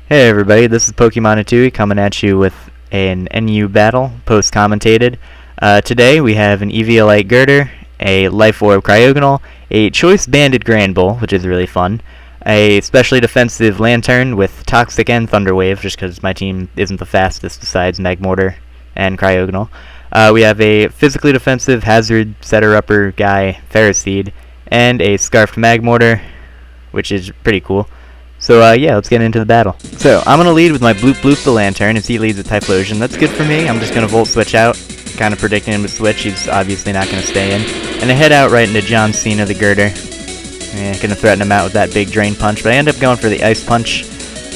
Hey everybody, this is Pokemon Atui coming at you with an NU battle, post-commentated. Today we have an EVLite Girder, a Life Orb Cryogonal, a Choice Banded Granbull, which is really fun, a specially defensive Lantern with Toxic and Thunderwave, just because my team isn't the fastest besides Magmortar and Cryogonal. We have a physically defensive Hazard Setter-Upper guy, Ferroseed, and a Scarfed Magmortar, which is pretty cool. So yeah, let's get into the battle. So I'm gonna lead with my Bloop Bloop the Lantern as he leads with Typhlosion. That's good for me. I'm just gonna Volt Switch out, kind of predicting him to switch. He's obviously not gonna stay in, and I head out right into John Cena the Girder. Gonna threaten him out with that big Drain Punch, but I end up going for the Ice Punch,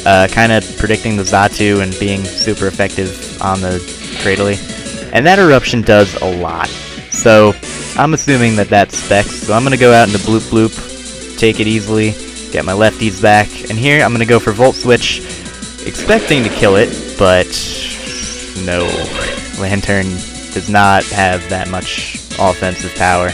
kind of predicting the Xatu and being super effective on the Cradily. And that Eruption does a lot. So I'm assuming that that's Specs. So I'm gonna go out into Bloop Bloop, take it easily. Get my lefties back, and here I'm going to go for Volt Switch, expecting to kill it, but no. Lantern does not have that much offensive power.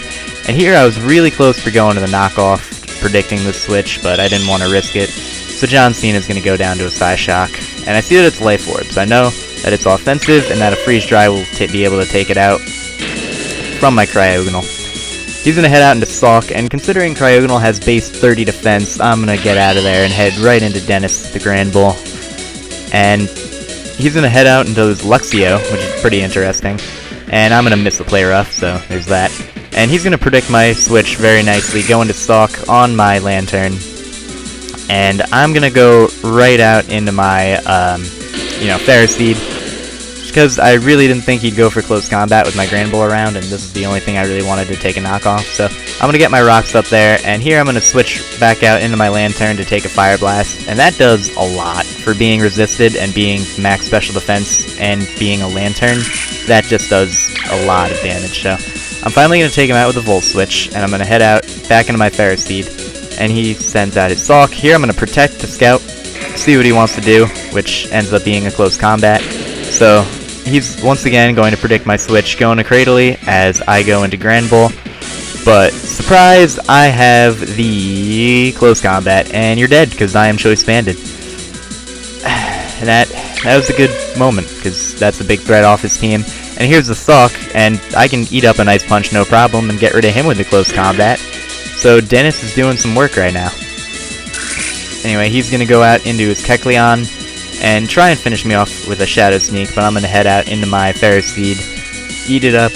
And here I was really close for going to the knockoff, predicting the switch, but I didn't want to risk it. So John Cena is going to go down to a Psyshock, and I see that it's Life Orb, so I know that it's offensive and that a Freeze Dry will be able to take it out from my Cryogonal. He's going to head out into Sulk, and considering Cryogonal has base 30 defense, I'm going to get out of there and head right into Dennis the Granbull. And he's going to head out into his Luxio, which is pretty interesting. And I'm going to miss the play rough, so there's that. And he's going to predict my switch very nicely, go into Sulk on my Lantern. And I'm going to go right out into my, Ferroseed. Because I really didn't think he'd go for close combat with my Granbull around, and this is the only thing I really wanted to take a knockoff. So I'm going to get my rocks up there, and here I'm going to switch back out into my Lantern to take a Fire Blast, and that does a lot for being resisted and being max special defense and being a Lantern. That just does a lot of damage. So I'm finally going to take him out with a Volt Switch, and I'm going to head out back into my Ferroseed, and he sends out his Sulk. Here I'm going to protect the Scout, see what he wants to do, which ends up being a close combat. So he's once again going to predict my switch, going to Cradily as I go into Granbull. But surprise, I have the close combat, and you're dead because I am Choice Banded. And that was a good moment because that's a big threat off his team. And here's the Sulk, and I can eat up an Ice Punch no problem and get rid of him with the close combat. So Dennis is doing some work right now. Anyway, he's going to go out into his Kecleon and try and finish me off with a Shadow Sneak, but I'm going to head out into my Ferroseed, eat it up,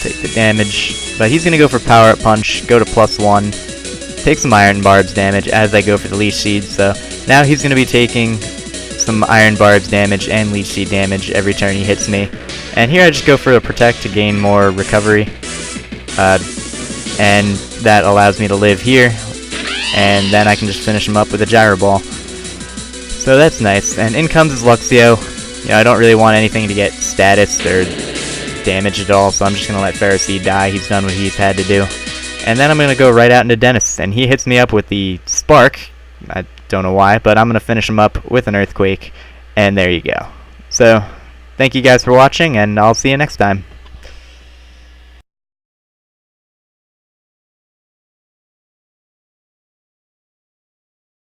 take the damage, but he's going to go for Power Up Punch, go to +1, take some Iron Barbs damage as I go for the Leech Seed, so now he's going to be taking some Iron Barbs damage and Leech Seed damage every turn he hits me, and here I just go for a Protect to gain more recovery, and that allows me to live here, and then I can just finish him up with a Gyro Ball. So that's nice, and in comes his Luxio. I don't really want anything to get status or damage at all, so I'm just going to let Ferroseed die. He's done what he's had to do. And then I'm going to go right out into Dennis, and he hits me up with the Spark. I don't know why, but I'm going to finish him up with an Earthquake, and there you go. So, thank you guys for watching, and I'll see you next time.